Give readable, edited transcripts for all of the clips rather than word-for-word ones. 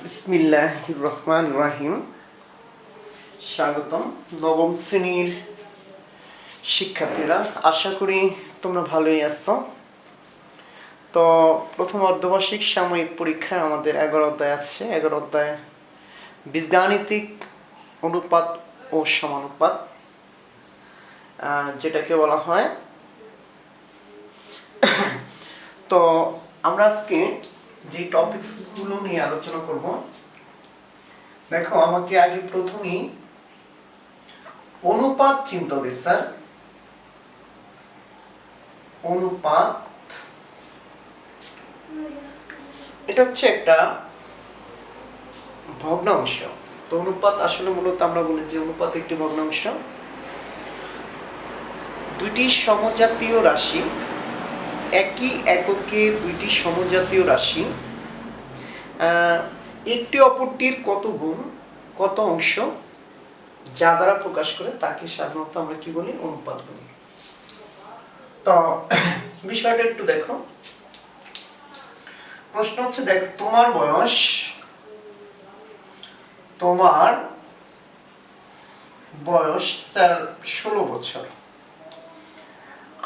বিসমিল্লাহির রহমানির রহিম। স্বাগতম নবম শ্রেণীর শিক্ষার্থীরা, আশা করি তোমরা ভালোই আছো। তো প্রথম অর্ধবার্ষিক সাময়িক পরীক্ষায় আমাদের 11 অধ্যায় আছে। 11 অধ্যায় বীজগাণিতিক অনুপাত ও সমানুপাত, যেটাকে বলা হয়। তো আমরা আজকে যে টপিকসগুলো নিয়ে আলোচনা করব, দেখো আমাকে আগে প্রথমেই অনুপাত চিনতে হবে স্যার। অনুপাত এটা হচ্ছে একটা ভগ্নাংশ। তো অনুপাত আসলে মূলত আমরা বলি যে অনুপাত একটি ভগ্নাংশ। দুইটি সমজাতীয় রাশি, একই এককে দুইটি সমজাতীয় রাশি একটি অপরটির কত গুণ কত অংশ যা দ্বারা প্রকাশ করে তাকে সাধারণত আমরা কি বলি? অনুপাত বলি। তো বিষয়টা একটু দেখো। প্রশ্ন হচ্ছে, দেখো তোমার বয়স স্যার 16 বছর,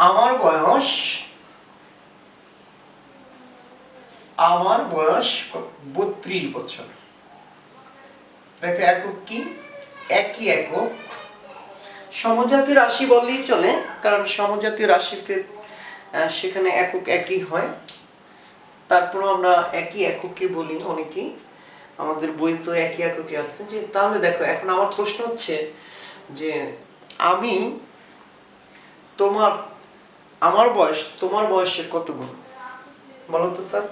আমার বয়স 32 বছর। দেখো একক কি? একই একক। সমজাতীয় রাশি বললেই চলে, কারণ সমজাতীয় রাশিতে সেখানে একক একই হয়। তারপরও আমরা একই এককে বলি অনেকেই, আমাদের বই তো একই এককে আছে। যে তাহলে দেখো এখন আমার প্রশ্ন হচ্ছে যে আমার বয়স তোমার বয়সের কত গুণ? বলো তো স্যার,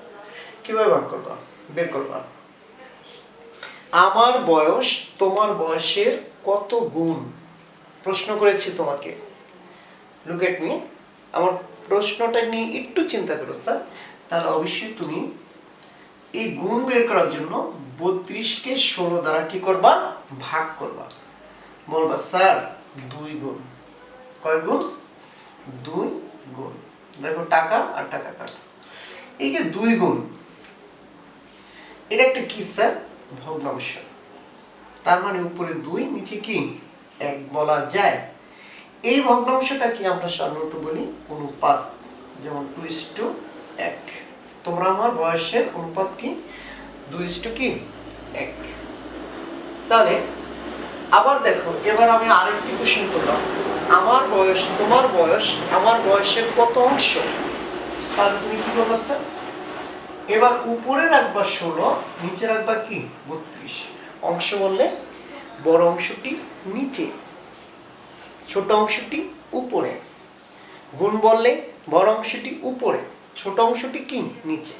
কিভাবে বের করবা? আমার বয়স তোমার বয়সের কত গুণ প্রশ্ন করেছি তোমাকে। Look at me. আমার প্রশ্নটা নিয়ে একটু চিন্তা করো স্যার। তাহলে অবশ্যই তুমি এই গুণ বের করার জন্য 32কে 16 দ্বারা কি করবা? ভাগ করবা। বলবা স্যার 2 গুণ। কয় গুণ? 2 গুণ। দেখো টাকা আর টাকা কাটা। এই যে 2 গুণ, এটা একটা কি স্যার? ভগ্নাংশ। তার মানে উপরে 2, নিচে কি 1 বলা যায়। এই ভগ্নাংশটা কি আমরা সাধারণত বলি অনুপাত। যেমন 2:1। তোমরা আমার বয়সের অনুপাত কি? 2:1। তাহলে আবার দেখো, এবার আমি আরেকটি কোশ্চেন করলাম, আমার বয়স তোমার বয়স আমার বয়সের কত অংশ? তাহলে তুমি কি বলবা স্যার? এবার উপরে রাখবা 16, নিচে রাখবা কি 32। অংশ বললে বড় অংশটি নিচে, ছোট অংশটি উপরে। গুণ বললে বড় অংশটি উপরে, ছোট অংশটি কি নিচে।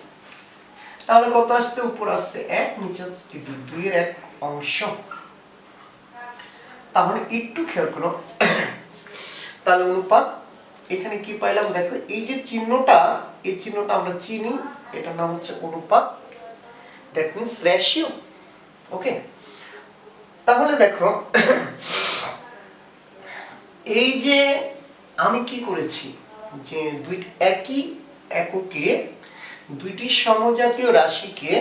তাহলে কত আসছে? উপর আসছে 1, নিচে আসছে 2, 2 এর 1 অংশ। তাহলে একটু খেয়াল করো। তাহলে অনুপাত এখানে কি পাইলাম? দেখো এই যে চিহ্নটা, এই চিহ্নটা আমরা চিনি, এটার নাম হচ্ছে অনুপাত। That means ratio. ওকে। তাহলে দেখো এই যে আমি কি করেছি, যে একই এককে দুইটি সমজাতীয় রাশিকে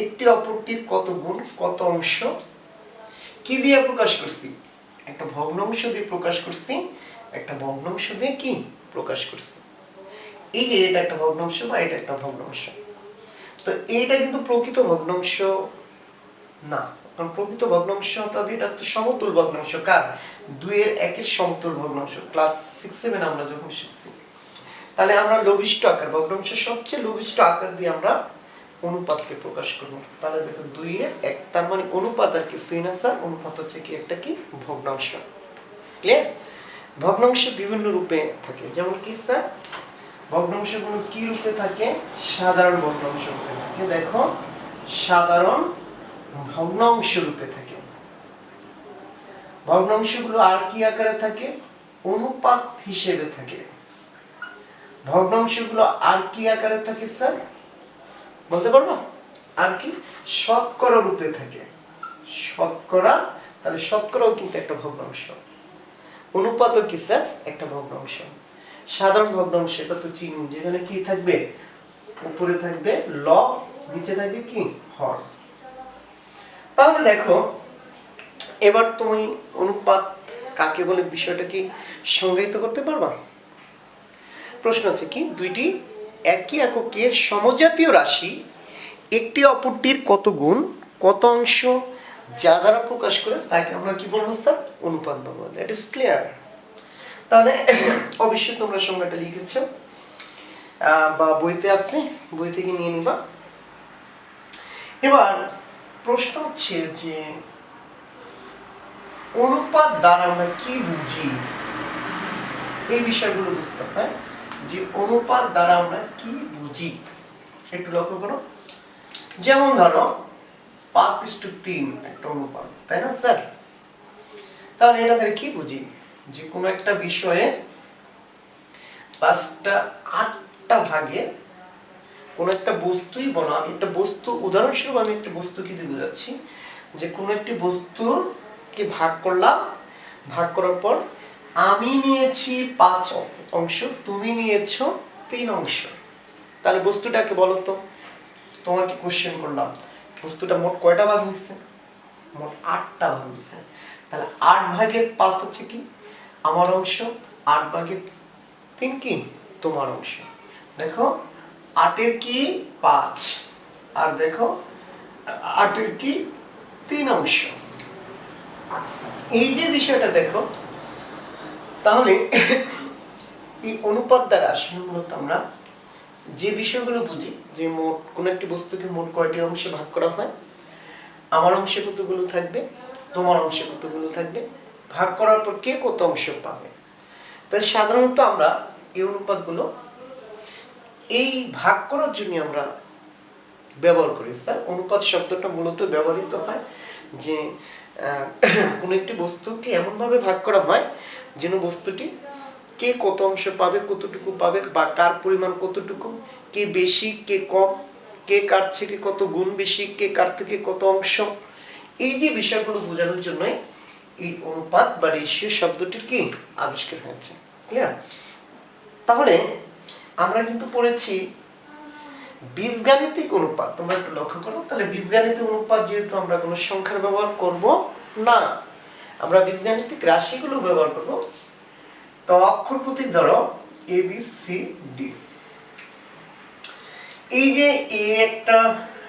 একটি অপরটির কত গুণ কত অংশ কি দিয়ে প্রকাশ করছি? একটা ভগ্নাংশ দিয়ে প্রকাশ করছি। একটা ভগ্নাংশ দিয়ে কি প্রকাশ করছি? এই যে এটা একটা ভগ্নাংশ বা এটা একটা ভগ্নাংশ। তো এইটা কিন্তু প্রকৃত ভগ্নাংশ না, কারণ প্রকৃত ভগ্নাংশ অর্থাৎ এটা তো সমতুল ভগ্নাংশ। কার? 2 এর 1 এর সমতুল ভগ্নাংশ। ক্লাস 6-7 আমরা যখন শিখছি, তাহলে আমরা লঘিষ্ঠ আকার, ভগ্নাংশের সবচেয়ে লঘিষ্ঠ আকার দিয়ে আমরা অনুপাতকে প্রকাশ করব। তাহলে দেখো 2 এর 1, তার মানে অনুপাত আর কিছুই না স্যার, অনুপাত হচ্ছে কি একটা কি ভগ্নাংশ। ক্লিয়ার? ভগ্নাংশ বিভিন্ন রূপে থাকে। যেমন কি স্যার? ভগ্নাংশগুলো কি রূপে থাকে? সাধারণ ভগ্নাংশ রূপে থাকে। দেখো সাধারণ ভগ্নাংশ রূপে থাকে। ভগ্নাংশগুলো আর কি আকারে থাকে? অনুপাত হিসেবে থাকে। ভগ্নাংশগুলো আর কি আকারে থাকে স্যার? বলতে পারবো? আর কি? শতকরা রূপে থাকে। শতকরা। তাহলে শতকরাও কিন্তু একটা ভগ্নাংশ। অনুপাতও কি স্যার? একটা ভগ্নাংশ। সাধারণ ভগ্নাংশ এটা তো চিহ্ন, যেখানে কি থাকবে? উপরে থাকবে লব, নিচে থাকবে কি হর। দেখো এবার তুমি অনুপাত কাকে বলে বিষয়টা কি সংজ্ঞায়িত করতে পারবা? প্রশ্ন হচ্ছে কি, দুইটি একই এককের সমজাতীয় রাশি একটি অপরটির কত গুণ কত অংশ যা দ্বারা প্রকাশ করে তাকে আমরা কি বলবো স্যার? অনুপাত বলবো। That is clear. তাহলে অবশ্যই তোমরা সংজ্ঞাটা লিখেছ বা বইতে আছে, বই থেকে নিয়ে নিবা। এবার প্রশ্ন হচ্ছে যে অনুপাত দ্বারা আমরা কি বুঝি, এই বিষয়গুলো বুঝতে হয় যে অনুপাত দ্বারা আমরা কি বুঝি। একটু লক্ষ্য করো, যেমন ধরো 5:3 একটা অনুপাত, তাই না স্যার? তাহলে এটা থেকে কি বুঝি? যে কোনো একটা বিষয়ে 5টা 8টা ভাগে কোন একটা বস্তুই বলো, আমি একটা বস্তু উদাহরণস্বরূপ আমি একটা বস্তুকে দিয়ে বোঝাচ্ছি যে কোনো একটি বস্তুকে ভাগ করলাম, ভাগ করার পর আমি নিয়েছি 5 অংশ, তুমি নিয়েছো 3 অংশ। তাহলে বস্তুটাকে বলো তো, তোমাকে কোশ্চেন করলাম বস্তুটা মোট কয়টা ভাগ হয়েছে? মোট 8টা ভাগ হয়েছে। তাহলে 8 ভাগের 5 হচ্ছে কি আমার অংশ, 8 ভাগের 3 কি তোমার অংশ। দেখো 8-এর কি 5, আর দেখো 8-এর কি 3 অংশ। এই যে বিষয়টা দেখো, তাহলে এই অনুপাত দ্বারা আসলে মূলত আমরা যে বিষয়গুলো বুঝি যে মোট কোন একটি বস্তুকে মোট কয়টি অংশে ভাগ করা হয়, আমার অংশে কতগুলো থাকবে, তোমার অংশে কতগুলো থাকবে, ভাগ করার পর কে কত অংশ পাবে। তাই সাধারণত আমরা এই অনুপাতগুলো এই ভাগ করার জন্য আমরা ব্যবহার করি স্যার। অনুপাত শব্দটা মূলত ব্যবহৃত হয় যে কোনো একটি বস্তুকে এমনভাবে ভাগ করা হয় যেন বস্তুটি কে কত অংশ পাবে, কতটুকু পাবে, বা কার পরিমাণ কতটুকু, কে বেশি কে কম, কে কার থেকে কত গুণ বেশি, কে কার থেকে কত অংশ, এই যে বিষয়গুলো বোঝানোর জন্য এই অনুপাত বা রেশিও শব্দটির কি আবিষ্কার হয়েছে। ক্লিয়ার? তাহলে আমরা কিন্তু পড়েছি বীজগাণিতিক অনুপাত। তোমরা একটু লক্ষ্য করো, তাহলে বীজগাণিতিক অনুপাত যেহেতু আমরা কোনো সংখ্যার ব্যবহার করব না, আমরা বীজগাণিতিক রাশিগুলো ব্যবহার করব। তো অক্ষর প্রতীক ধরো এ বি সি ডি। এই যে এ একটা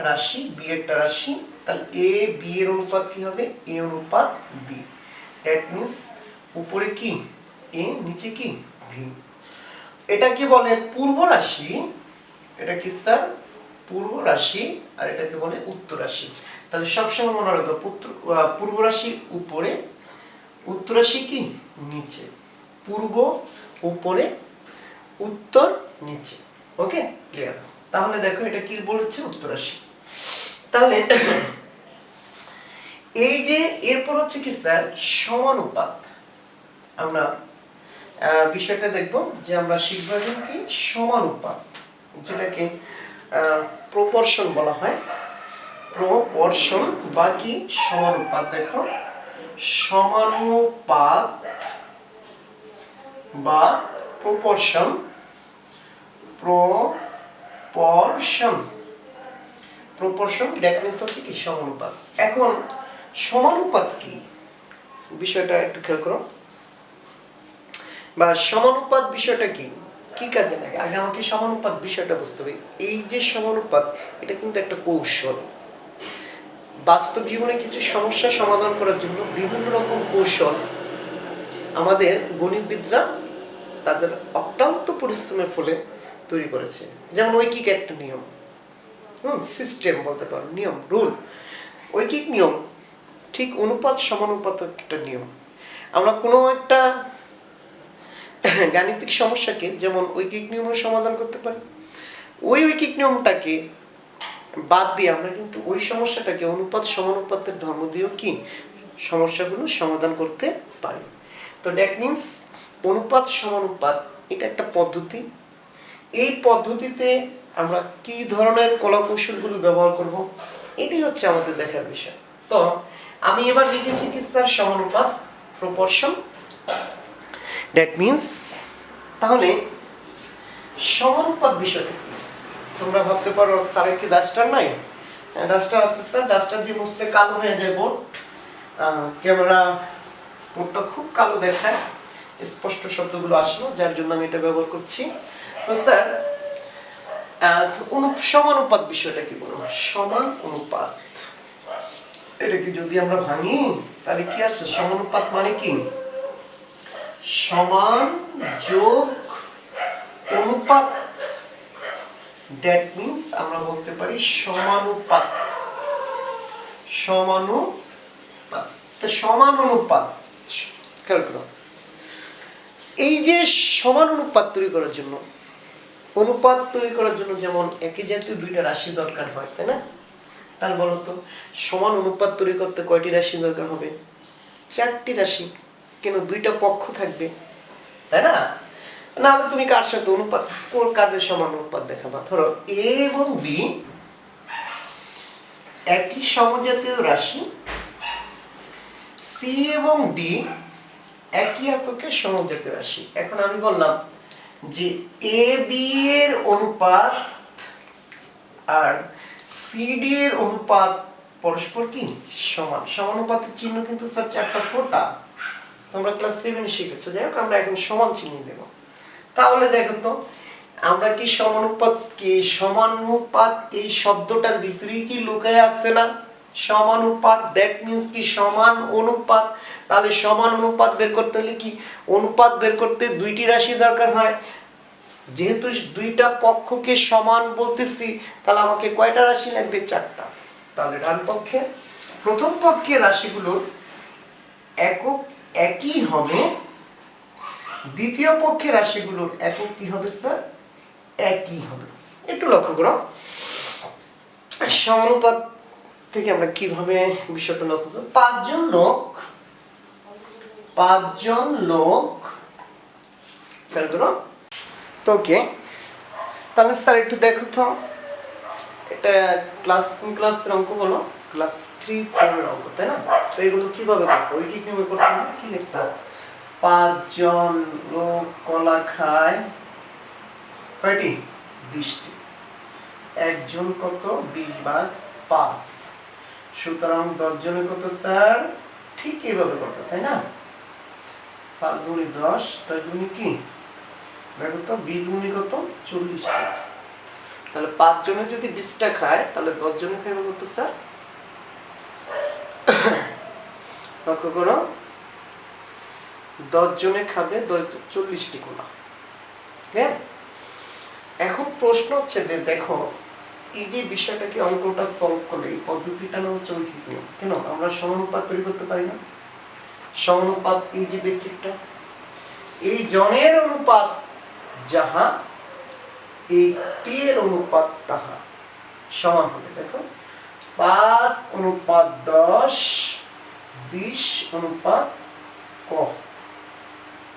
রাশি, বি একটা রাশি, তাহলে এ বি এর অনুপাত কি হবে? এ অনুপাত বি। দ্যাট মিন্স উপরে কি এ, নিচে কি ভি। এটা কি বলে পূর্ব রাশি, এটা কি স্যার পূর্ব রাশি, আর এটাকে বলে উত্তর রাশি। তাহলে সবসময় মনে রাখবে পূর্ব রাশি উপরে, উত্তর রাশি কি নিচে, পূর্ব উপরে, উত্তর নিচে। ওকে, ক্লিয়ার? তাহলে দেখো এটা কি বলেছে? উত্তর রাশি। তাহলে এই যে এরপর হচ্ছে কি স্যার সমানুপাত। আমরা বিষয়টা দেখব যে আমরা শিখব কি সমানুপাত, যেটাকে প্রপোর্শন বলা হয়। প্রপোর্শন বা কি সমানুপাত। দেখো সমানুপাত বা proportion, proportion, proportion that means হচ্ছে কি সমানুপাত। এখন সমানুপাত কি বিষয়টা একটু খেয়াল করো, বা সমানুপাত বিষয়টা কি কি কাজে লাগে আগে আমাকে সমানুপাত বিষয়টা বুঝতে হবে। এই যে সমানুপাত, এটা কিন্তু একটা কৌশল। বাস্তব জীবনে কিছু সমস্যা সমাধান করার জন্য বিভিন্ন রকম কৌশল আমাদের গণিতবিদরা তাদের অক্লান্ত পরিশ্রমের ফলে তৈরি করেছে। যেমন ঐকিক একটা নিয়ম, সিস্টেম বলতে পারো, নিয়ম, রুল। ঐকিক নিয়ম ঠিক অনুপাত সমানুপাত একটা নিয়ম। আমরা কোনো একটা গাণিতিক সমস্যাকে যেমন ঐকিক নিয়মের সমাধান করতে পারি, ওই ঐকিক নিয়মটাকে বাদ দিয়ে আমরা কিন্তু ওই সমস্যাটাকে অনুপাত সমানুপাতের ধর্ম দিয়েও কি সমস্যাগুলো সমাধান করতে পারি। তো দ্যাট মিন্স অনুপাত সমানুপাত এটা একটা পদ্ধতি। এই পদ্ধতিতে আমরা কি ধরনের কলাকৌশলগুলো ব্যবহার করব, এটাই হচ্ছে আমাদের দেখার বিষয়। তো আমি এবার লিখেছি কি স্যার সমানুপাত, প্রপোর্শন। দ্যাট মিন্স তাহলে সমানুপাত বিষয়টা কি? তোমরা ভাবতে পারো স্যারের কি দাস্টার নাই, ডাস্টার আছে স্যার, ডাস্টার দিয়ে মুছলে কালো হয়ে যায় বোর্ড। ক্যামেরা বোর্ডটা খুব কালো দেখায়, স্পষ্ট শব্দগুলো আসে না, যার জন্য আমি এটা ব্যবহার করছি। তো স্যার সমানুপাত বিষয়টা কি বলবো? সমান অনুপাত এটা কি যদি আমরা ভাঙি তাহলে কি আসে? সমানুপাত মানে কি? সমান যোগ অনুপাত, দ্যাট মিন্স আমরা বলতে পারি সমানুপাত। সমানুপাত তো সমান অনুপাত, খেয়াল করো, এই যে সমান অনুপাত তৈরি করার জন্য, অনুপাত তৈরি করার জন্য যেমন একই জাতীয় দুইটা রাশি দরকার হয়, তাই না? তাহলে বলো তো সমান অনুপাত তৈরি করতে কয়টি রাশি দরকার হবে? 4টি রাশি। কেন? দুইটা পক্ষ থাকবে, তাই না? নাহলে তুমি কার সাথে অনুপাত, কোন কাজের সমান অনুপাত দেখাবা? ধরো এ এবং বি একই সমজাতীয় রাশি, সি এবং ডি একই এককের সমজাতীয় রাশি। এখন আমি বললাম যে এ বি এর অনুপাত আর সি ডি এর অনুপাত পরস্পর কি সমান। সমানুপাতের চিহ্ন কিন্তু স্যার 4টা ফোঁটা, তোমরা ক্লাস 7 শিখেছো। যাই হোক আমরা এখন সমান চিহ্ন দেব। তাহলে দেখো তো আমরা কি সমানুপাত, কি সমানুপাত এই শব্দটার ভিতরে কি লুকায় আছে না? সমানুপাত দ্যাট মিন্স কি সমান অনুপাত। তাহলে সমান অনুপাত বের করতে হলে কি অনুপাত বের করতে দুইটি রাশি দরকার হয়। যেহেতু দুইটা পক্ষকে সমান বলতেছি তাহলে আমাকে কয়টা রাশি লাগবে? 4টা। তাহলে ডান পক্ষে প্রথম পক্ষের রাশিগুলোর একক একই হবে, দ্বিতীয় পক্ষের রাশিগুলোর একক কি হবে স্যার? একই হবে। একটু লক্ষ্য করো সমানুপাত থেকে আমরা কিভাবে বিষয়টা লক্ষ্য করব। 5জন লোক খেয়াল করো তো ওকে। তাহলে স্যার একটু দেখো তো এটা ক্লাস কোন ক্লাসের অঙ্ক বলো? ক্লাস 3-4 এর অঙ্ক, তাই না? তো এগুলো কিভাবে করতে? ওই কি কিভাবে করতে হবে? কি লিখতাম? 5জন লোক কলা খায় কয়টি? 20টি। একজন কত? 20/5। সুতরাং 10 জনে কত স্যার? ঠিক এইভাবে করতে, তাই না? 5 গুণে 10, 10 গুণে কি দেখো তো 20 গুণে কত? 40টা। তাহলে 5 জনে যদি 20টা খায় তাহলে 10 জনে খাবে কত স্যার? লক্ষ্য করো 10 জনে খাবে 40টি কলা। হ্যাঁ, এখন প্রশ্ন হচ্ছে যে দেখো এই যে বিষয়টাকে অঙ্কটা সলভ করলে এই পদ্ধতিটা নাম হচ্ছে ঐকিক নিয়ম। কেন? আমরা সমানুপাত তৈরি করতে পারি না? সমানুপাত এই যে বেসিকটা, এই জনের অনুপাত যাহা এই টি এর অনুপাত তাহা সমান হবে। দেখো 5:10, 20 ক।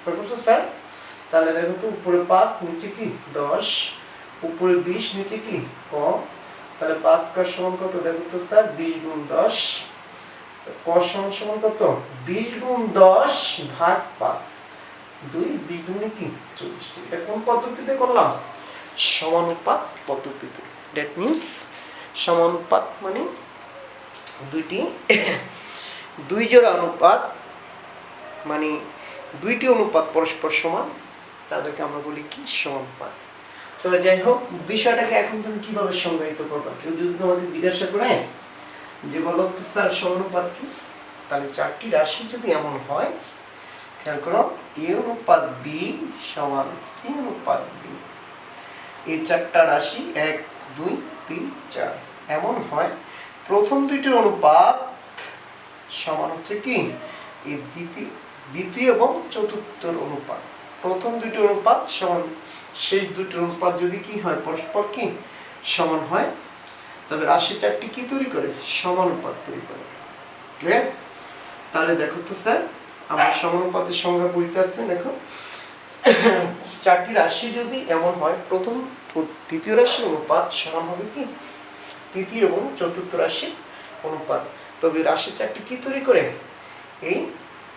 বুঝছো স্যার? তাহলে দেখো তো উপরে 5 নিচে কি 10, উপরে 20 নিচে কি ক। তাহলে 5 ক সমান কত? দেখো তো স্যার 20 গুণ 10। ক সমান সমান কত? 20 গুণ 10 ভাগ 5। 2 20 গুণে কি 40। এটা কোন পদ্ধতিতে করলাম? সমানুপাত পদ্ধতিতে। দ্যাট মিন্স সমানুপাত মানে দুই জোড়া অনুপাত, মানে দুইটি অনুপাত পরস্পর সমান, তাদেরকে আমরা বলি কি সমানুপাত। তো যাই হোক বিষয়টাকে এখন তুমি কিভাবে সংজ্ঞায়িত করবে? কেউ যদি তোমাকে জিজ্ঞাসা করে যে বলো তো স্যার সমানুপাত কি, তাহলে 4টি রাশি যদি এমন হয়, খেয়াল করো এ অনুপাত বি সমান সি অনুপাত বি, এই 4টা রাশি 1 2 3 4 এমন হয়, প্রথম দুইটির অনুপাত সমান হচ্ছে কি এই দ্বিতীয় এবং চতুর্থের অনুপাত। প্রথম দুইটির অনুপাত সমান শেষ দুইটির অনুপাত যদি কি হয় পরস্পর কি সমান হয়, তবে রাশি 4টি কি তৈরি করে? সমানুপাত তৈরি করে। ক্লিয়ার? তাহলে দেখো তো স্যার আমার সমানুপাতের সংজ্ঞা বইতে আছে, দেখো 4টি রাশি যদি এমন হয়, প্রথম দ্বিতীয় রাশির অনুপাত সমান হবে কি তৃতীয় এবং চতুর্থ রাশির অনুপাত। তবে রাশি 4টি কি তৈরি করে? এই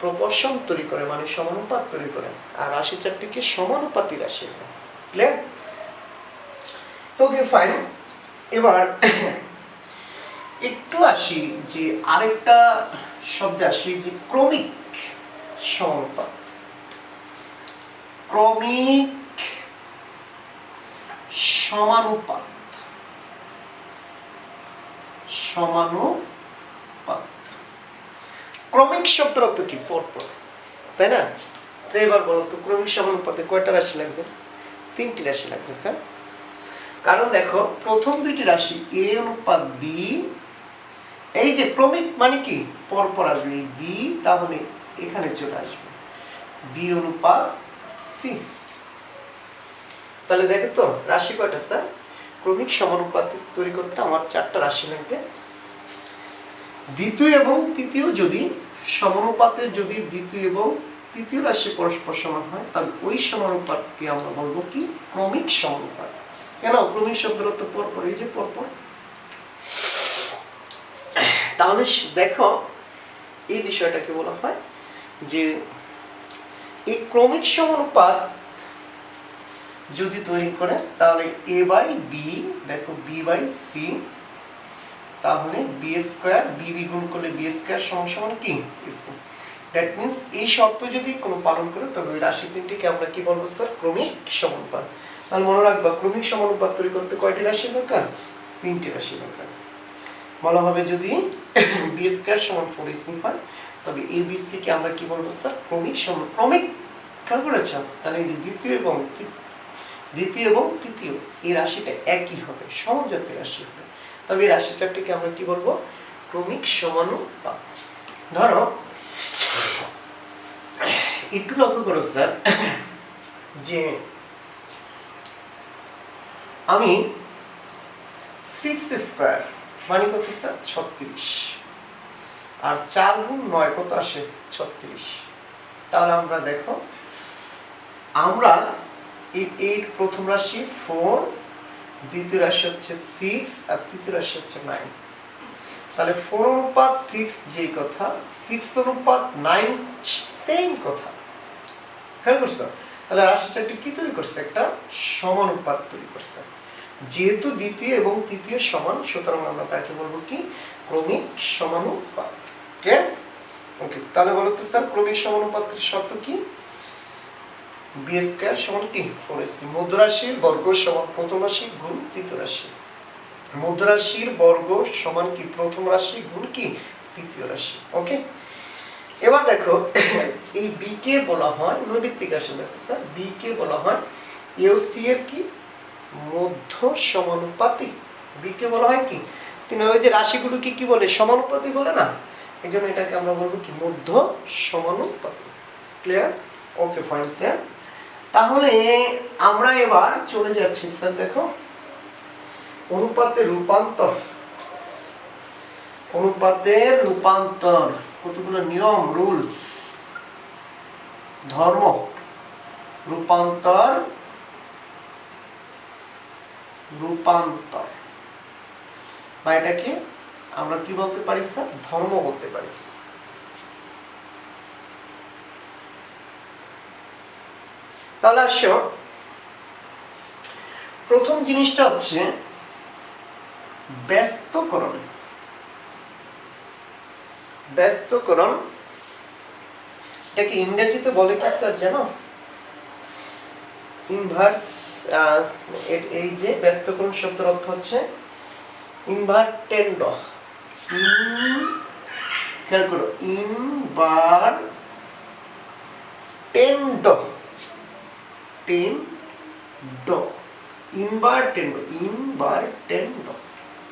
প্রপোর্শন তৈরি করে, মানে সমানুপাত তৈরি করে। আর রাশি 4টিকে সমানুপাতি রাশি। ক্লিয়ার? তো ওকে ফাইন। এবার একটু আসি যে আরেকটা শব্দে আসি যে ক্রমিক সমানুপাত। ক্রমিক সমানুপাত, সমানুপাত। ক্রমিক শব্দের অর্থ কি? পরপর, তাই না? তো এবার বলো তো ক্রমিক সমানুপাতে কয়টা রাশি লাগবে? 3টি রাশি লাগবে স্যার। কারণ দেখো প্রথম দুইটি রাশি এ অনুপাত বি, এই যে ক্রমিক মানে কি পরপর আসবে, এই বি তাহলে এখানে চলে আসবে বি অনুপাত সি। তাহলে দেখো তো রাশি কয়টা স্যার? ক্রমিক সমানুপাত তৈরি করতে আমার 4টা রাশি লাগবে। দ্বিতীয় এবং তৃতীয় যদি সমানুপাতে যদি দ্বিতীয় এবং তৃতীয় রাশি পরস্পর সমান হয় তাহলে ওই সমানুপাতকে আমরা বলবো কি? ক্রমিক সমানুপাত। কেন? ক্রমিক শব্দের অর্থ পরপর, এই যে পরপর। তাহলে দেখো এই বিষয়টাকে বলা হয় যে এই ক্রমিক সমানুপাত যদি তৈরি করে তাহলে a বাই বি, দেখো b বাই সি, তাহলে বি স্কয়ার বি গুণ করলে বি স্কয়ার সমান সমান কি? সি। দ্যাট মিন্স এই শর্ত যদি কোনো পালন করে তবে ওই রাশি তিনটিকে আমরা কি বলবো স্যার? ক্রমিক সমানুপাত। তাহলে মনে রাখবা ক্রমিক সমানুপাত তৈরি করতে কয়টি রাশি দরকার? 3টি রাশি দরকার। বলা হবে যদি বি স্কয়ার সমান 4ac হয় তবে এ বি সি কে আমরা কি বলবো স্যার? ক্রমিক সমানুপাত। ক্রমিক খেয়াল করেছ? তাহলে এই যে দ্বিতীয় এবং তৃতীয় এই রাশিটা একই হবে, সমজাতীয় রাশি হবে, তবে এই রাশি চারটিকে আমরা কি বলবো? ক্রমিক সমানুপাত। ধরো একটু লক্ষ্য করো স্যার যে আমি 6 স্কয়ার মানে কত স্যার? 36, আর 4 গুণ 9 কত আসে? 36। তাহলে আমরা দেখো আমরা এই প্রথম রাশি 4, দ্বিতীয় রাশি হচ্ছে 6 আর তৃতীয় রাশি হচ্ছে 9। তাহলে 4 অনুপাত 6 যেই কথা, 6 অনুপাত 9 সেম কথা। খেয়াল করছো? তাহলে রাশি চারটি কি তৈরি করছে? একটা সমানুপাত তৈরি করছে। যেহেতু দ্বিতীয় এবং তৃতীয় সমান সুতরাং আমরা তাকে বলবো কি? ক্রমিক সমানুপাত। ওকে, তাহলে বলো তো স্যার ক্রমিক সমানুপাতের শর্ত কি? বি স্কয়ার সমান কি? 4ac। মধ্যরাশির বর্গ সমান প্রথম রাশি গুণ তৃতীয় রাশি। মধ্যরাশির বর্গ সমান কি? প্রথম রাশি গুণ কি? তৃতীয় রাশি। ওকে, এবার দেখো এই বি কে বলা হয় নৈমিত্তিক রাশি। দেখো স্যার বি কে বলা হয় এওসি এর কি? মধ্য সমানুপাতিক। বি কে বলা হয় কি? ওই যে রাশিগুলোকে কি বলে? সমানুপাতিক বলে না? এই জন্য এটাকে আমরা বলবো কি? মধ্য সমানুপাতিক। ক্লিয়ার? Okay fine sir. তাহলে আমরা এবার চলে যাচ্ছি স্যার দেখো অনুপাতের রূপান্তর। অনুপাতের রূপান্তর কতগুলো নিয়ম, রুলস, ধর্ম। রূপান্তর, রূপান্তর বা এটাকে আমরা কি বলতে পারি স্যার? ধর্ম বলতে পারি। তাহলে আসো প্রথম জিনিসটা হচ্ছে ব্যস্তকরণ। ব্যস্তকরণ এটাকে ইংরেজিতে বলে কি স্যার জানো? ইনভার্স। এই যে ব্যস্তকরণ শব্দের অর্থ হচ্ছে ইনভার্টেন্ড। খেয়াল করো, ইনভার্টেন্ড,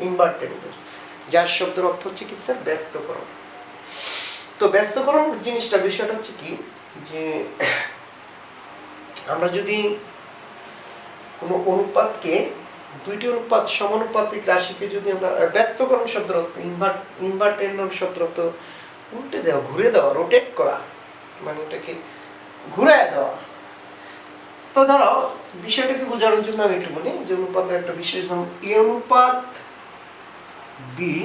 ইনভার্টেন্ড, যার শব্দের অর্থ হচ্ছে কি স্যার? ব্যস্তকরণ। তো ব্যস্তকরণ জিনিসটা বিষয়টা হচ্ছে কি যে আমরা যদি কোনো অনুপাতকে, দুইটি অনুপাত সমানুপাতিক রাশিকে যদি আমরা ব্যস্তকরণ শব্দের অর্থ ইনভার্টেন্ড শব্দের অর্থ উল্টে দেওয়া, ঘুরে দেওয়া, রোটেট করা, মানে এটাকে ঘুরায় দেওয়া। তো ধরো বিষয়টাকে বোঝানোর জন্য আমি একটু বলি যে অনুপাতের একটা বিশেষ নাম এ অনুপাত বি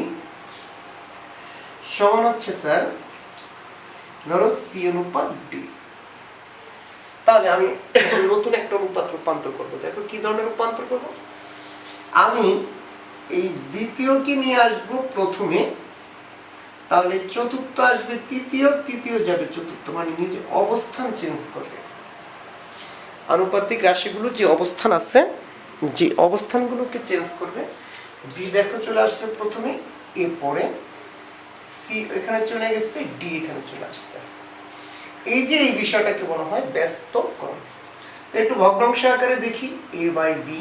সমান হচ্ছে স্যার ধরো সি অনুপাত ডি। তাহলে আমি নতুন একটা অনুপাত রূপান্তর করবো। দেখো কি ধরনের রূপান্তর করবো? আমি এই দ্বিতীয়কে নিয়ে আসবো প্রথমে, তাহলে চতুর্থ আসবে তৃতীয়, তৃতীয় যাবে চতুর্থ, মানে নিজে অবস্থান চেঞ্জ করবে। আনুপাতিক রাশিগুলো যে অবস্থান আছে, যে অবস্থানগুলোকে চেঞ্জ করবে। বি দেখো চলে আসছে প্রথমে, এ পরে, সি এখানে চলে গেছে, ডি এখানে চলে আসছে। এই যে এই বিষয়টাকে বলা হয় ব্যস্তকরণ। তো একটু ভগ্নাংশ আকারে দেখি, A by B,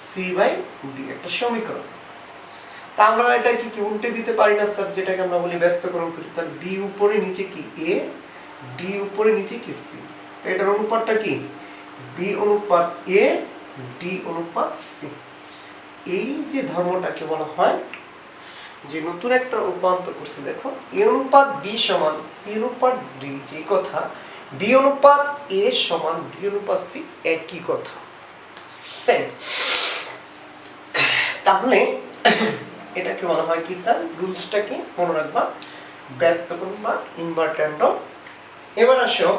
C by D একটা সমীকরণ। তা আমরা এটা কি উল্টে দিতে পারি না স্যার, যেটাকে আমরা বলি ব্যস্তকরণ করি। তার বি উপরে নিচে কি এ, ডি উপরে নিচে কি সি। তো এটার অনুপাতটা কি বি অনুপাত এ, ডি অনুপাত সি। এই যে ধর্মটাকে বলা হয়, যে নতুন একটা রূপান্তর করছে দেখো, এ অনুপাত বি সমান সি অনুপাত ডি, যে কথা বি অনুপাত এ সমান ডি অনুপাত সি, একই কথা, সেম। তাহলে এটাকে বলা হয় কি স্যার, রুলসটাকে মনে রাখবা, ব্যস্তকরণ বা ইনভার্টেন্ডম। এবার আসো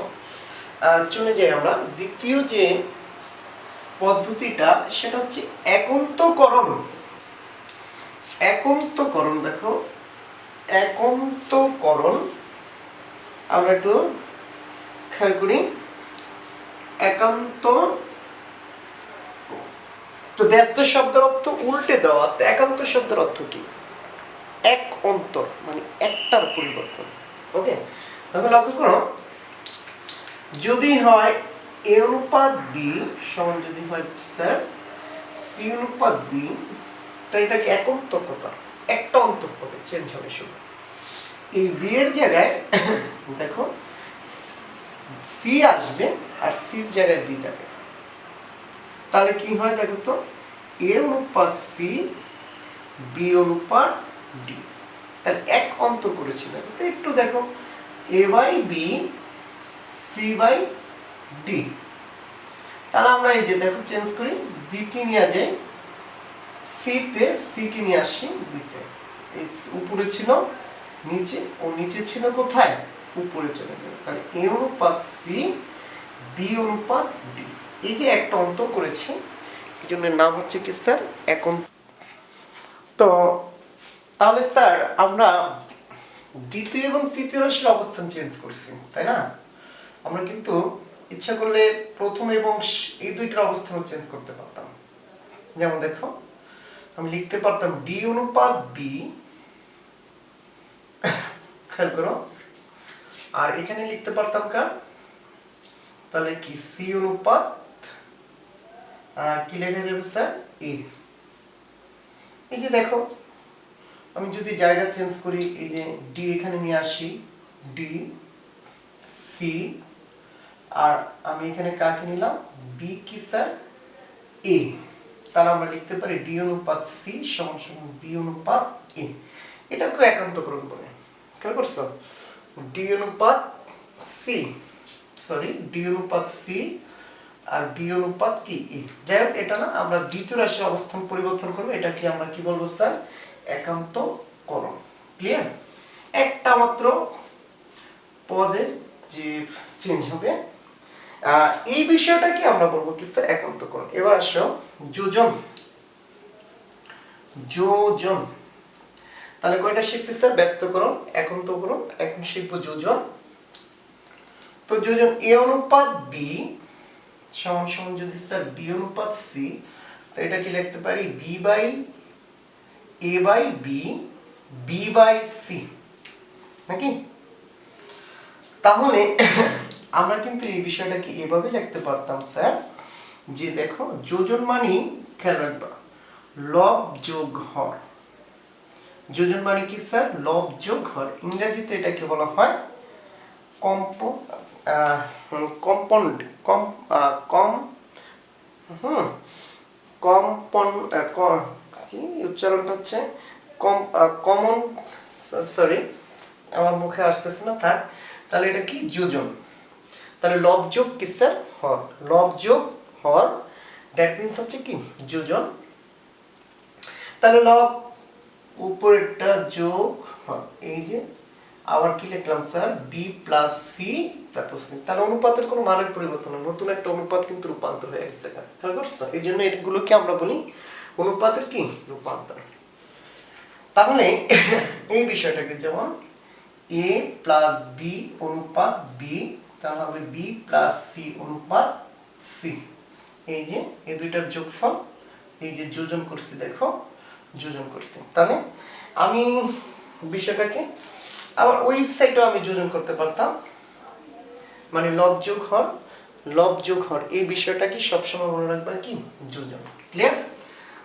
চলে যাই আমরা দ্বিতীয় যে পদ্ধতিটা, সেটা হচ্ছে একন্তকরণ। একন্তকরণ দেখো, একন্তকরণ আমরা একটু খেয়াল করি। একান্ত, তো ব্যস্ত শব্দের অর্থ উল্টে দেওয়া, একান্ত শব্দের অর্থ কি, এক অন্তর, মানে একটার পরিবর্তন। ওকে, তাহলে লক্ষ্য করো, যদি হয় এ অনুপাত বি সমান যদি হয় স্যার সি অনুপাত ডি, তাহলে এটাকে একন্তকতা, একটা অন্তর হবে, চেঞ্জ হবে শুধু। এই বি এর জায়গায় দেখো সি আসবে, আর সির জায়গায় বি যাবে। তাহলে কি হয় দেখো তো, এ অনুপাত সি, বি অনুপাত ডি, তাহলে এক অন্তর করেছি। দেখো তো একটু দেখো, A by B, C by D. তাহলে আমরা এই যে দেখো চেঞ্জ করি, বি কে নিয়ে যাই সি তে, সি কে নিয়ে আসি বি তে। এই উপরে ছিল নিচে, ও নিচে ছিল কোথায়, উপরে চলে গেল। তাহলে এ অনুপাত সি, বি অনুপাত ডি, এই যে একটা অন্তর করেছি, এই জন্য নাম হচ্ছে কি স্যার, একন্ত। তো তাহলে স্যার আমরা দ্বিতীয় এবং তৃতীয় রাশির অবস্থান চেঞ্জ করছি, তাই না? আমরা কিন্তু ইচ্ছা করলে প্রথম এবং এই দুইটার অবস্থান চেঞ্জ করতে পারতাম। যেমন দেখো, আমি লিখতে পারতাম ডি অনুপাত বি, খেয়াল করো, আর এখানে লিখতে পারতাম কার, তাহলে কি সি অনুপাত কি লেখা যাবে স্যার, এ। এই যে দেখো, আমি যদি জায়গা চেঞ্জ করি, এই যে ডি এখানে নিয়ে আসি, ডি সি, আর আমি এখানে কাকে নিলাম, বি কি স্যার, এ। তাহলে আমরা লিখতে পারি ডি অনুপাত সি সমান সমান বি অনুপাত এ। এটাকে একান্তকরণ বলে, খেয়াল করছো, ডি অনুপাত সি, সরি ডি অনুপাত সি আর বি অনুপাত কি ই। যাই হোক, এটা না, আমরা দ্বিতীয় রাশির অবস্থান পরিবর্তন করবো, এটাকে আমরা কি বলবো স্যার, একান্তকরণ। ক্লিয়ার? একটা মাত্র পদে যে চেঞ্জ হবে, এই বিষয়টাকে আমরা বলবো কি স্যার, একান্তকরণ। এবার আসো যোজন। যোজন, তাহলে কয়টা শিখছি স্যার, ব্যস্তকরণ, একান্তকরণ, এখন শিখবো যোজন। তো যোজন এ অনুপাত বি সমান সমান যদি স্যার বি অনুপাত সি, তো এটা কি লিখতে পারি, B by A by B, B by C, নাকি? তাহলে আমরা কিন্তু এই বিষয়টাকে এভাবে লিখতে পারতাম স্যার, যে দেখো যোজন মানে, খেয়াল রাখবা, লব যোগ হর। যোজন মানে কি স্যার, লব যোগ হর। ইংরেজিতে এটাকে বলা হয় কম্পাউন্ড, কি উচ্চারণটা হচ্ছে, কমন, সরি আমার মুখে আসতেছে না, থাক। তাহলে এটা কি, যোজন। তাহলে লব যোগ কি স্যার, হর, লব যোগ হর, দ্যাট মিন্স হচ্ছে কি যোজন। তাহলে লব উপরেরটা যোগ হর, এই যে আবার কি লিখলাম স্যার, বি প্লাস সি, তারপর সি। তাহলে অনুপাতের কোনো মানের পরিবর্তন না, নতুন একটা অনুপাত কিন্তু রূপান্তর হয়ে গেছে, খেয়াল করছো? এই জন্য এগুলোকে আমরা বলি অনুপাতের কি রূপান্তর। তাহলে এই বিষয়টাকে যেমন a প্লাস বি অনুপাত বি, তাহলে হবে বি প্লাস সি অনুপাত সি। এই যে এই দুইটার যোগফল, এই যে যোজন করছি, দেখো যোজন করছি। তাহলে আমি বিষয়টাকে আবার ওই সাইডেও আমি যোজন করতে পারতাম, মানে লব যোগ হর, লব যোগ হর, এই বিষয়টা কি সবসময় মনে রাখবা কি যোজন। ক্লিয়ার?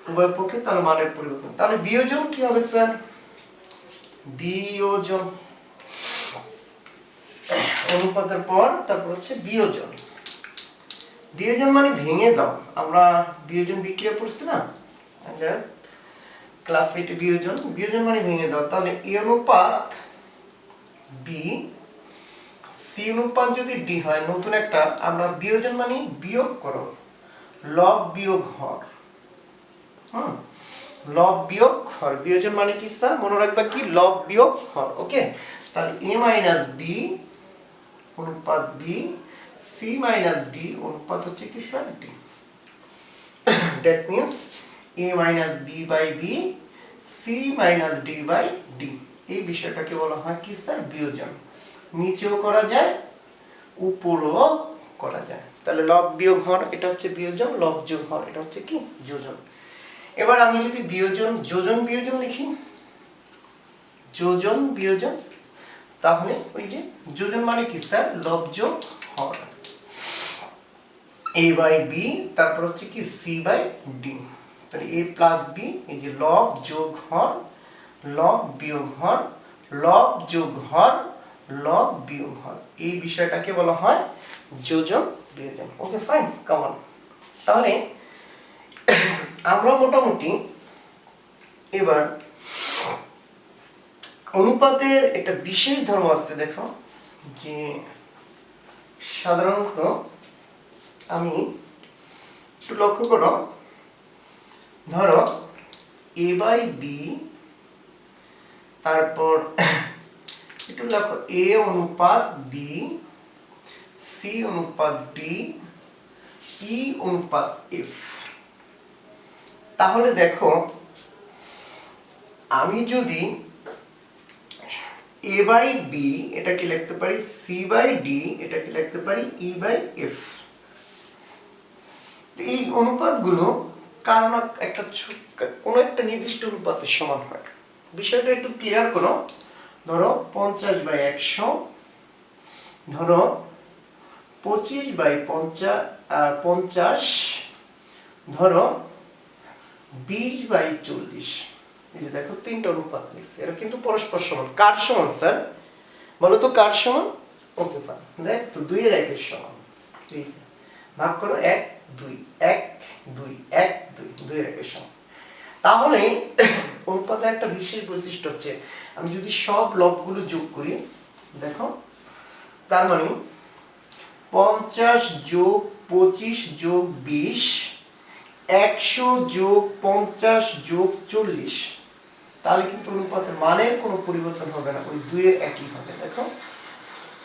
উভয় পক্ষে তার মানের পরিবর্তন। তাহলে বিয়োজন কি হবে স্যার? বিয়োজন, অনুপাতের পর তারপর হচ্ছে বিয়োজন। বিয়োজন মানে ভেঙে দাও। আমরা বিয়োজন বিক্রিয়া পড়ছি না ক্লাস 8 বিয়োজন, বিয়োজন মানে ভেঙে দাও। তাহলে এ অনুপাত বি, সি অনুপাত যদি ডি হয়, নতুন একটা আমরা বিয়োজন মানে বিয়োগ করো, লব বিয়োগ হর। লব বিয়োগ হর, বিয়োজন মানে কি স্যার? মনে রাখবা কি লব বিয়োগ হর। ওকে, তাহলে a মাইনাস বি অনুপাত বি, সি মাইনাস ডি অনুপাত হচ্ছে কি sir D. That means a minus B by B, C minus D by D. এই বিষয়টাকে বলা হয় কি স্যার? বিয়োজন। নিচেও করা যায়, উপরও করা যায়। তাহলে লব বিয়োগ হর এটা হচ্ছে বিয়োজন, লব যোগ হর এটা হচ্ছে কি যোজন। এবার আমি যদি বিয়োজন যোজন বিয়োজন লিখি, যোজন বিয়োজন, তাহলে ওই যে যোজন মানে কি স্যার? লব যোগ হর, a বাই বি, তারপর হচ্ছে কি সি বাই ডি। তাহলে a প্লাস বি, এই যে লব যোগ হর, লব বিয়োগ হর, লব যোগ হর, লব বিয়োগ হর, এই বিষয়টাকে বলা হয় যোজন বিয়োজন। Okay fine, come on. তাহলে আমরা মোটামুটি এবার অনুপাতের একটা বিশেষ ধর্ম আছে, দেখো যে সাধারণত আমি একটু লক্ষ্য করো, ধরো এ বাই বি, তারপর একটু লক্ষ্য এ অনুপাত বি, সি অনুপাত ডি, ই অনুপাত এফ। তাহলে দেখো আমি যদি এ বাই বি এটাকে লিখতে পারি, সি বাই ডি এটাকে লিখতে পারি, ই বাই এফ। এই অনুপাতগুলো কারণ একটা কোনো একটা নির্দিষ্ট অনুপাতের সমান হয়। বিষয়টা একটু ক্লিয়ার করো। ধরো 50 বাই 100, ধরো 25 বাই 50, ধরো 20 বাই 40। এই যে দেখো তিনটা অনুপাত লিখছি, এরা কিন্তু পরস্পর সমান। কার সমান স্যার? বলো তো কার সমান? ওকে ফাইন, দেখ তো 2 এর 1 এর সমান। এই ভাগ করো 1 2 1 2 1 2, 2 এর 1 এর সমান। তাহলে অনুপাতের একটা বিশেষ বৈশিষ্ট্য হচ্ছে, আমি যদি সব লবগুলো যোগ করি, দেখো তার মানে 50 যোগ 25 যোগ 20, 100 যোগ 50 যোগ 40, তাহলে কিন্তু অনুপাতের মানের কোনো পরিবর্তন হবে না, ওই 2 এর একই হবে। দেখো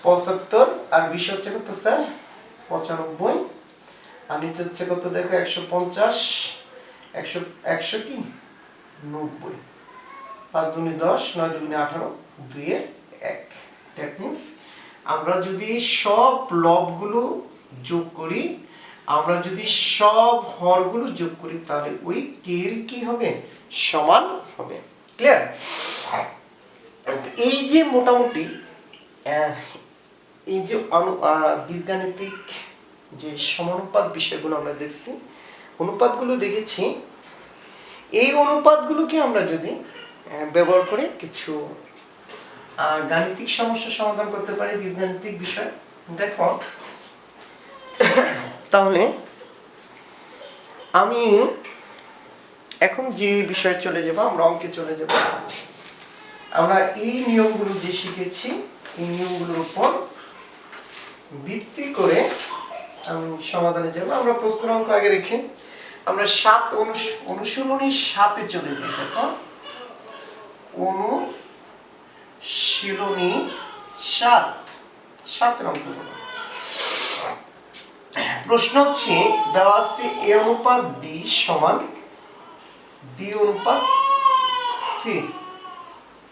75 আর 20 হচ্ছে কত স্যার? 95, আর নিচে হচ্ছে কত দেখো 150, 100 কি 90, 5 দুগুণে 10, 9 দুগুণে 18, 2 এর 1। দ্যাট মিন্স আমরা যদি সব লবগুলো যোগ করি, আমরা যদি সব হরগুলো যোগ করি, তাহলে ওই কে এর কি হবে? সমান হবে। ক্লিয়ার? এই যে মোটামুটি এই যে বীজগাণিতিক যে সমানুপাত বিষয়গুলো আমরা দেখছি, অনুপাতগুলো দেখেছি, এই অনুপাতগুলোকে আমরা যদি ব্যবহার করে কিছু গাণিতিক সমস্যার সমাধান করতে পারি, বীজগাণিতিক বিষয়, দেখো তাহলে আমি এখন যে বিষয়ে চলে যাব, আমরা অঙ্কে চলে যাব। আমরা এই নিয়মগুলো যে শিখেছি, এই নিয়মগুলোর উপর ভিত্তি করে আমি সমাধানে যাব। আমরা প্রশ্ন অঙ্ক আগে রেখে আমরা অনুশীলনী 7-এ চলে যাই। দেখো অনুশীলনী 7 অঙ্কগুলো। প্রশ্ন হচ্ছে দেওয়া আছে a অনুপাত b সমান বি অনুপাত সি,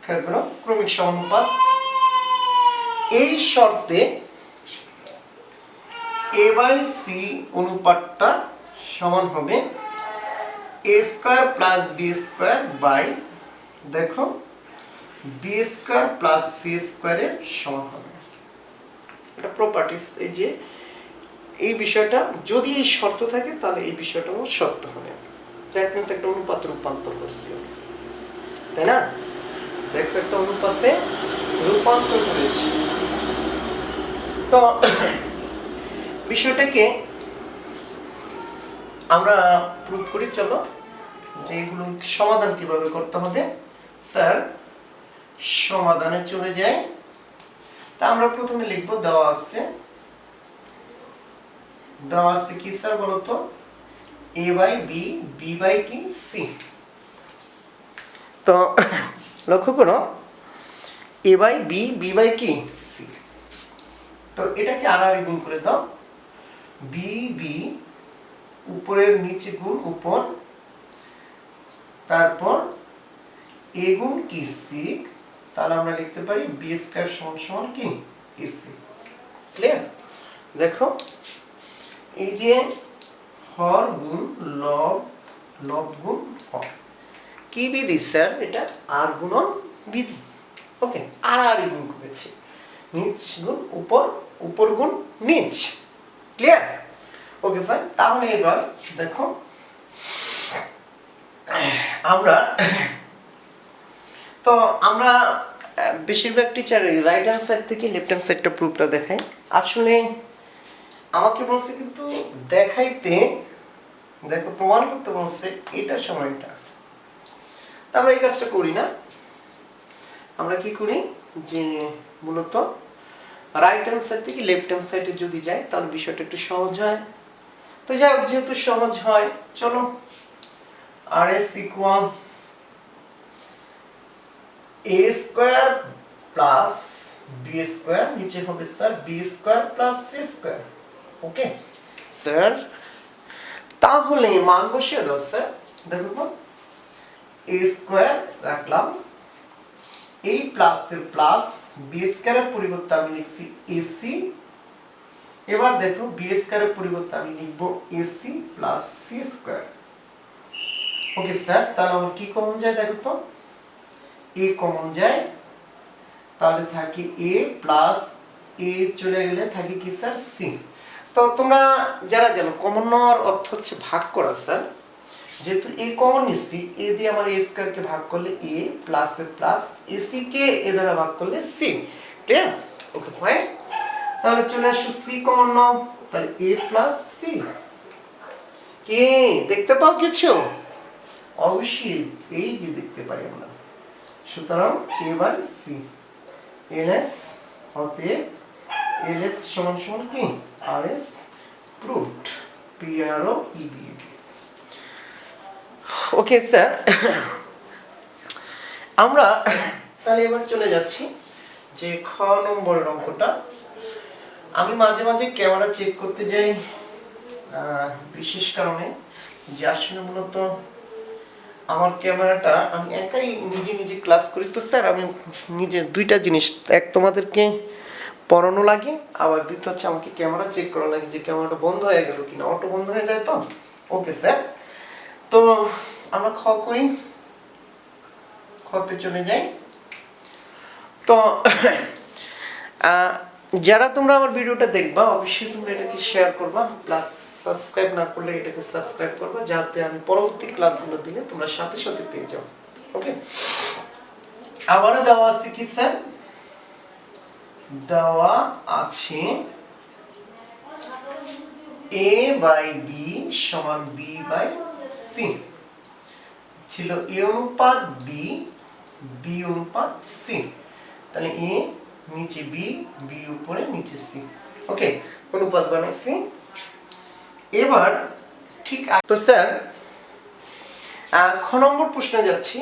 খেয়াল করো ক্রমিক সমানুপাত। এই শর্তে এ বাই সি অনুপাতটা সমান হবে A square plus B square by, দেখো বি স্কোয়ার প্লাস সি স্কোয়ারের সমান হবে। এটা প্রপার্টিস, এই যে এই বিষয়টা যদি এই শর্ত থাকে তাহলে এই বিষয়টাও সত্য হবে। দ্যাট মিন্স একটা অনুপাত রূপান্তর করছি, তাই না? দেখো একটা অনুপাতে রূপান্তর করেছি। তো বিষয়টাকে আমরা প্রুভ করি, চলো যে এগুলো সমাধান কিভাবে করতে হবে। স্যার সমাধানে চলে যাই। তা আমরা প্রথমে লিখব দেওয়া আছে কি স্যার বলতো, এ বাই বি, বি বাই কি সি। তো লক্ষ্য করো এ বাই বি, বি বাই কি সি। তো এটাকে আড়াআড়ি গুণ করে দাও, বি বি উপরের নিচে গুণ উপর, তারপর এ গুণ কি সি, তাহলে আমরা লিখতে পারি বি স্কয়ার সমান সমান কি এসি। ক্লিয়ার? দেখো এই যে হর গুণ লব, লব গুণ হর, কি বিধি স্যার? এটা আর গুণন বিধি। ওকে, আড়াআড়ি গুণ করেছি, নিচ গুণ উপর, উপর গুণ নিচ। ক্লিয়ার? Okay fine. তাহলে এবার দেখো আমরা তো আমরা বেশিরভাগ টিচার রাইট হ্যান্ড সাইড থেকে লেফট হ্যান্ড সাইডটা প্রুফটা দেখাই। আসলে আমাকে বলছে কিন্তু দেখাইতে, দেখো প্রমাণ করতে বলছে এটা সময়টা, তা আমরা এই কাজটা করি না। আমরা কি করি যে মূলত রাইট হ্যান্ড সাইড থেকে লেফট হ্যান্ড সাইডে যদি যাই তাহলে বিষয়টা একটু সহজ হয়। তো যাই হোক, যেহেতু সহজ হয় চলো আর S equal A square plus B square, নিচে হবে sir B square plus C square. Okay sir, তাহলে মান বসিয়ে দাও স্যার। দেখো এ স্কোয়ার রাখলাম, এই প্লাসের প্লাস, বি স্কোয়ারের পরিবর্তে আমি লিখছি এসি। এবার দেখো বি স্কোয়ারের পরিবর্তে আমি লিখব AC plus C square. Okay sir, তাহলে আমার কি কমন যায় দেখো তো, এ কমন যায়, তাহলে থাকে এ প্লাস এ চলে গেলে থাকে কি স্যার সি। তো তোমরা যারা জানো কমন নেওয়ার অর্থ হচ্ছে ভাগ করা স্যার, যেহেতু এ কমন নিচ্ছি, এ দিয়ে আমার এ স্কয়ারকে ভাগ করলে এ প্লাস এ প্লাস এসি কে এ দ্বারা ভাগ করলে সি। ক্লিয়ার? Okay fine. তাহলে চলে আসো সি কমন নাও, তাহলে এ প্লাস সি। কি দেখতে পাও কিছু? অবশ্যই এই যে দেখতে পাই আমরা। সুতরাং এ বাই সি, এলএস অতএব এলএস সমান সমান কি আরএস প্রুভড, পিআরও ইবি। ওকে স্যার, আমরা তাহলে এবার চলে যাচ্ছি যে খ নম্বরের অঙ্কটা। আমি মাঝে মাঝে ক্যামেরা চেক করতে যাই বিশেষ কারণে, যে আসলে মূলত আমার ক্যামেরাটা আমি একাই নিজে নিজে ক্লাস করি। তো স্যার আমি নিজে দুইটা জিনিস, এক তোমাদেরকে পড়ানো লাগে, আবার দ্বিতীয় হচ্ছে আমাকে ক্যামেরা চেক করা লাগে যে ক্যামেরাটা বন্ধ হয়ে গেল কিনা, অটো বন্ধ হয়ে যায় তো। ওকে স্যার, তো আমরা খ করি, খতে চলে যাই। তো যারা তোমরা আমার ভিডিওটা দেখবা অবশ্যই তোমরা এটাকে শেয়ার করবা, প্লাস সাবস্ক্রাইব না করলে এটাকে সাবস্ক্রাইব করবা, যাতে আমি পরবর্তী ক্লাসগুলো দিলে তোমরা সাথে সাথে পেয়ে যাও। ওকে, আবারও দেওয়া আছে কি স্যার, দেওয়া আছে এ বাই বি সমান বি বাই সি, ছিল এ অনুপাত বি, বি অনুপাত সি। তাহলে এ নিচে বি, বি উপরে নিচে সি। ওকে, অনুপাত বানাইছি। এবার ঠিক তো স্যার খ নম্বর প্রশ্নে যাচ্ছি।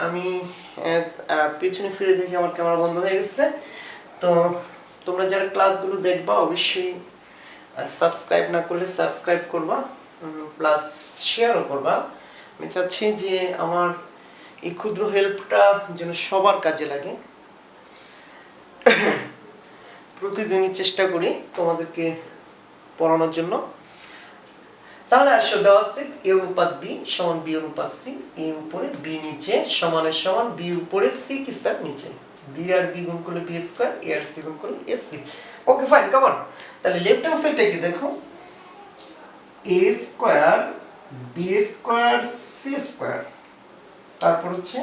আমি পিছনে ফিরে দেখি আমার ক্যামেরা বন্ধ হয়ে গেছে। তো তোমরা যারা ক্লাসগুলো দেখবা অবশ্যই সাবস্ক্রাইব না করলে সাবস্ক্রাইব করবা, প্লাস শেয়ারও করবা, আমি চাচ্ছি যে আমার এই ক্ষুদ্র হেল্পটা যেন সবার কাজে লাগে। প্রতিদিনই চেষ্টা করি তোমাদেরকে পড়ানোর জন্য। তাহলে আসো দেওয়া আছে এ অনুপাত বি সমান বি অনুপাত সি, এ উপরে বি নিচে সমানের সমান বি উপরে সি কি স্যার নিচে, বি আর বি গুণ করলে বি স্কয়ার, এ আর সি গুণ করলে A C. Okay fine, come on. তাহলে লেফট হ্যান্ড সাইডটা কি দেখো, A square B square C square, তারপর হচ্ছে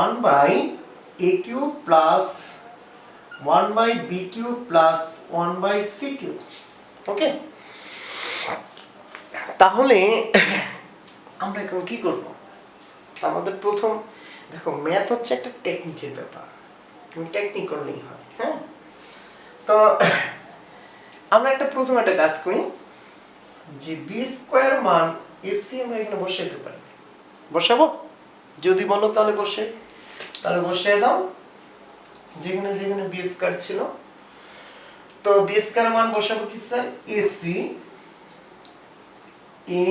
1 by A cube plus 1 by B cube plus 1 by C cube. Okay, তাহলে আমরা এখন কি করব? আমাদের প্রথম দেখো ম্যাথ হচ্ছে একটা টেকনিকের ব্যাপার, তুমি টেকনিক করলেই হয়। হ্যাঁ, তো আমরা প্রথম একটা কাজ করি যে বি স্কয়ার মান এসি আমরা এখানে বসাইতে পারি। বসাবো? যদি বলো তাহলে বসিয়ে দাও যেখানে যেখানে বি স্কয়ার ছিল। তো বি স্কয়ার মান বসাবো কি sir, AC A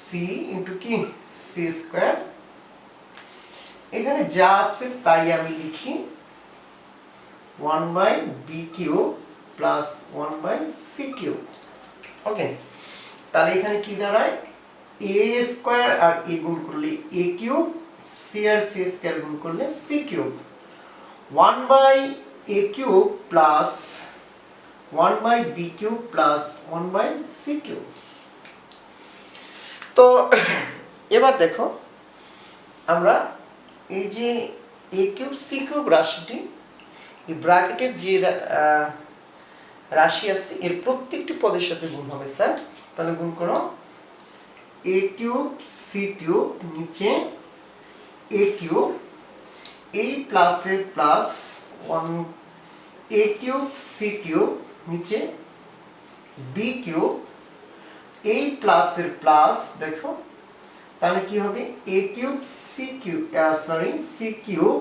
C into কি সি স্কয়ার। এখানে যা আছে তাই আমি লিখি 1 by B cube plus 1 by C cube. Okay, তাহলে এখানে কি দাঁড়ায়, এ স্কয়ার আর এ গুণ করলে এ কিউব, সি আর সি স্কয়ার গুণ করলে C cube, 1 by A cube plus 1 by B cube plus 1 by C cube. তো এবার দেখো আমরা এই যে এ কিউব সি কিউব রাশিটি এই ব্র্যাকেটের যে রাশি আছে এর প্রত্যেকটি পদের সাথে গুণ হবে স্যার। তাহলে গুণ করো এ কিউব সি কিউব নিচে এ কিউব, এই প্লাসের plus 1 A cube C cube নিচে বি কিউব, এই প্লাসের প্লাস দেখো তাহলে কি হবে A cube C cube C cube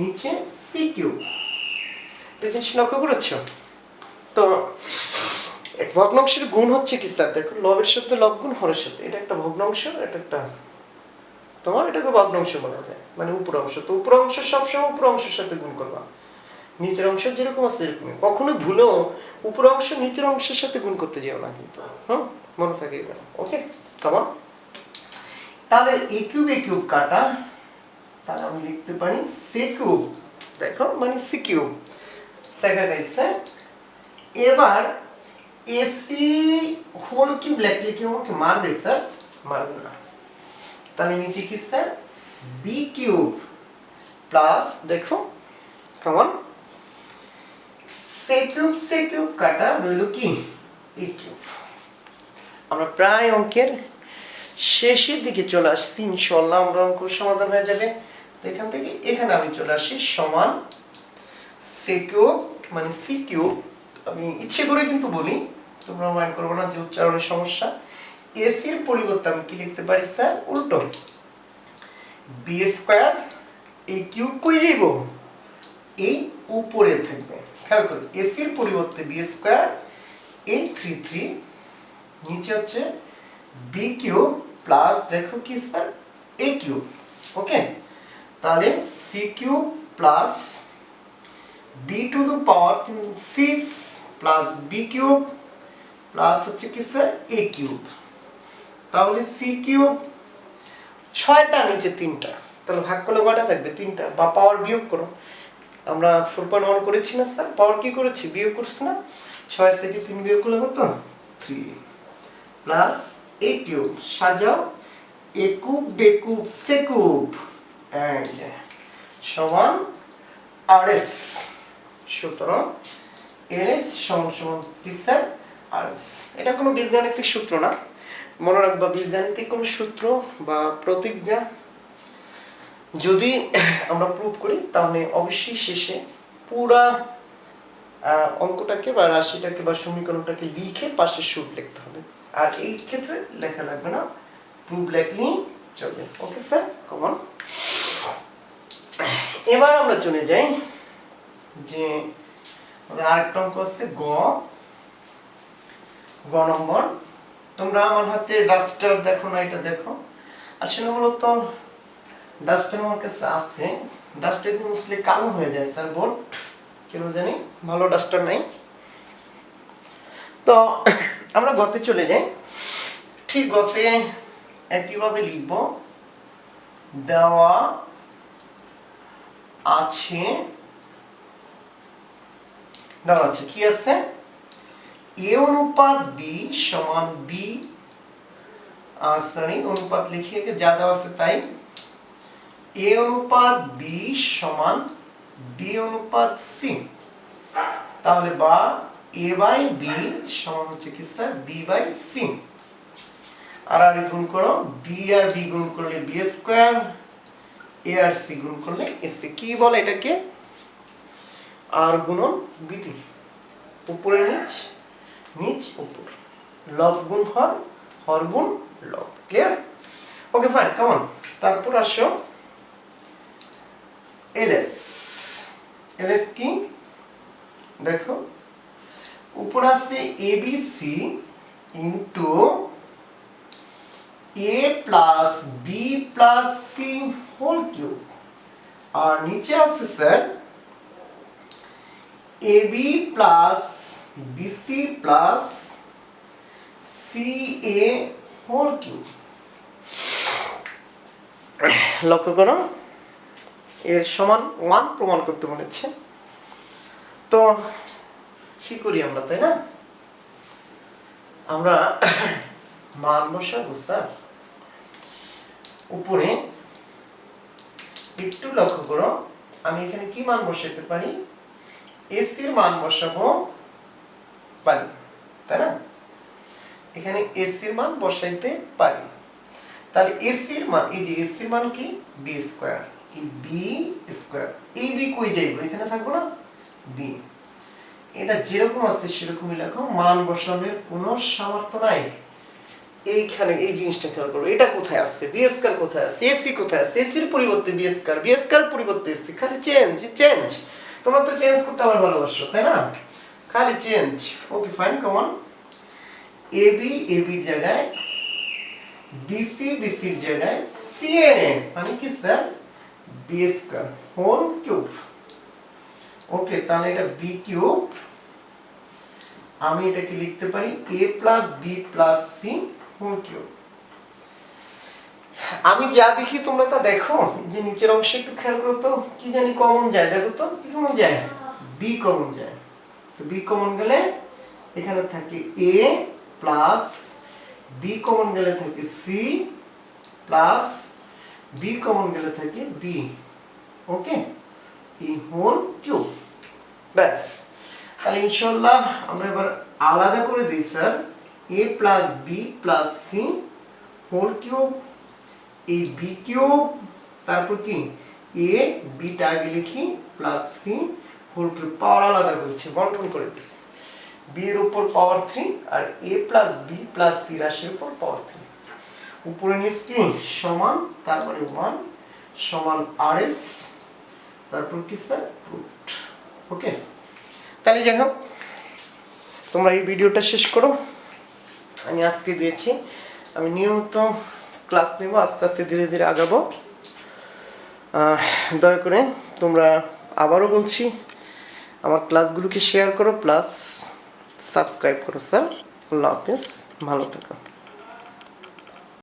নিচে সি কিউব। এটা জিনিস লক্ষ্য করেছো? তো ভগ্নাংশের গুণ হচ্ছে কি স্যার, দেখো লবের সাথে লব গুণ হরের সাথে, এটা একটা ভগ্নাংশ, এটা একটা তোমার এটাকে ভগ্নাংশ বলা যায়, মানে উপর অংশ। তো উপর অংশ সবসময় উপর অংশের সাথে গুণ করবা, নিচের অংশ যেরকম আছে এরকমই। কখনো ভুলেও উপর অংশ নিচের অংশের সাথে গুণ করতে যেও না কিন্তু, হ্যাঁ মনে থাকে। ওকে কেমন? তাহলে এ কিউব কাটা, তাহলে আমি লিখতে পারি সি কিউব, দেখো মানে সি কিউব সেকা গাইছে। এবার এসি হোল কিউব লিখলে কি আমাকে মারবে স্যার? মারবে না। তাহলে নিচে কি স্যার বি কিউব প্লাস দেখো কেমন সি কিউব কাটা রইল কি এ কিউব। আমরা প্রায় অঙ্কের শেষের দিকে চলে আসছি, ইনশাআল্লাহ আমরা অঙ্ক সমাধান হয়ে যাবে। তো এখান থেকে এখানে আমি চলে আসি সমান সি কিউব মানে সি কিউব, আমি ইচ্ছে করে কিন্তু বলি, তোমরা মাইন্ড করবে না যে উচ্চারণের সমস্যা। এসি এর পরিবর্তে আমি কি লিখতে পারি স্যার, উল্টো বি স্কয়ার এই কিউব কই যাইব, এই উপরে থাকবে। খেয়াল করো এসি এর পরিবর্তে বি স্কয়ার এই 3 নিচে হচ্ছে বি কিউব প্লাস দেখো কি স্যার এ কিউব। ওকে, তাহলে C cube plus B to the power 6 plus B cube plus হচ্ছে কি স্যার এ কিউব। তাহলে সি কিউব 6টা নিচে 3টা, তাহলে ভাগ করলে কয়টা থাকবে 3টা, বা পাওয়ার বিয়োগ করো। আমরা 4.1 করেছি না স্যার, পাওয়ার কি করেছি বিয়োগ করছি না, 6 থেকে 3 বিয়োগ করলে কত 3 প্লাস এ কিউব, সাজাও এ কিউব বে কিউব সে কিউব এন্ড সমান আরএস। সুতরাং এলএস সমান কি স্যার আরএস। এটা কোনো বীজগাণিতিক সূত্র না, মনে রাখবা বীজগাণিতিক কোনো সূত্র বা প্রতিজ্ঞা যদি আমরা প্রুভ করি তাহলে অবশ্যই শেষে পুরা অঙ্কটাকে বা রাশিটাকে বা সমীকরণটাকে লিখে পাশে সূত্র লিখতে হবে। আর এই ক্ষেত্রে লেখা লাগবে না, প্রুফ লিখলেই চলবে। Okay sir common. এবার আমরা চলে যাই যে আরেকটা অঙ্ক আছে গ নম্বর। তোমরা আমার হাতে ডাস্টার দেখো না, এটা দেখো। আসলে মূলত ডাস্টার আমার কাছে আছে, ডাস্টার দিয়ে মুছলে কালো হয়ে যায় স্যার বোর্ড, কেন জানি ভালো ডাস্টার নাই। তো আমরা গতে চলে যাই। ঠিক গতে একইভাবে লিখব, দেওয়া আছে, দেওয়া আছে কি আছে, এ অনুপাত বি সমান বি, সরি অনুপাত লিখিয়ে যা দেওয়া আছে তাই, এ অনুপাত বি সমান বি অনুপাত সি। তাহলে বা এ বাই বি সমান হচ্ছে কি স্যার বি বাই সি। আর গুণ করো, বি আর বি গুণ করলে বি স্কয়ার, এ আর সি গুণ করলে এসি। কি বলে এটাকে, আর গুণন বিধি, উপরে নিচ, নিচ উপর, লব গুণ হর, হর গুণ লব। Clear? Okay fine, come on. তারপর আসো এলএস। এলএস কি দেখো, উপর আছে ABC into A plus B plus C whole cube, আর নিচে আছে sir AB plus BC plus C A whole cube. লক্ষ্য করো, এর সমান 1 প্রমাণ করতে বলেছে। তো কি করি আমরা, তাই না? আমরা মান বসাবো স্যার। উপরে একটু লক্ষ্য করো, আমি এখানে কি মান বসাতে পারি, এসির মান বসাবো পারি, তাই না? এখানে এসির মান বসাইতে পারি। তাহলে এসির মান, এই যে এসির মান কি বি স্কয়ার, এই বি স্কয়ার, এই বি কই যাইবো, এখানে থাকবো না বি। এটা যেরকম আছে সেরকমই লেখো, মান বসানোর কোনো সামর্থ্য নাই। এইখানে এই জিনিসটা খেয়াল করো, এটা কোথায় আছে, বি স্কয়ার কোথায় আছে, এসি কোথায় আছে, এসির পরিবর্তে বি স্কয়ার, বি স্কয়ার পরিবর্তে এসি, খালি চেঞ্জ চেঞ্জ। তোমরা তো চেঞ্জ করতে আমার ভালোবাসো, তাই না? খালি change. Okay fine, come on. AB এবির জায়গায়, বিসি বিসির জায়গায়, সিএনএ মানে কি sir B square whole cube. Okay, তাহলে এটা বি কিউব, আমি এটাকে লিখতে পারি A plus B plus C whole cube. আমি যা দেখি তোমরা তা দেখো, যে নিচের অংশে একটু খেয়াল করো তো, কি জানি কমন যায়, দেখো তো কি কমন যায়, বি কমন যায়। তো বি কমন গেলে এখানে থাকে এ প্লাস বি কমন গেলে থাকে সি প্লাস বি কমন গেলে থাকে বি। ওকে, এই হোল কিউব। ব্যাস, তাহলে ইনশাআল্লাহ আমরা এবার আলাদা করে দিই sir, A plus B plus C whole cube, এই বি কিউব, তারপর কি এ বিটা আগে লিখি plus C whole cube, power আলাদা করেছি, বন্টন করে দিচ্ছি, বি এর উপর পাওয়ার 3 আর A plus B plus C রাশির উপর পাওয়ার 3, উপরে নিচ কি সমান, তারপরে 1 সমান আর এস, তারপর কি স্যার রুট। ওকে, তাহলে যাই হোক তোমরা এই ভিডিওটা শেষ করো। আমি আজকে দিয়েছি, আমি নিয়মিত ক্লাস নেব, আস্তে আস্তে ধীরে ধীরে আগাবো। দয়া করে তোমরা, আবারও বলছি, আমার ক্লাসগুলোকে শেয়ার করো প্লাস সাবস্ক্রাইব করো স্যার। আল্লাহ হাফেজ, ভালো থাকো।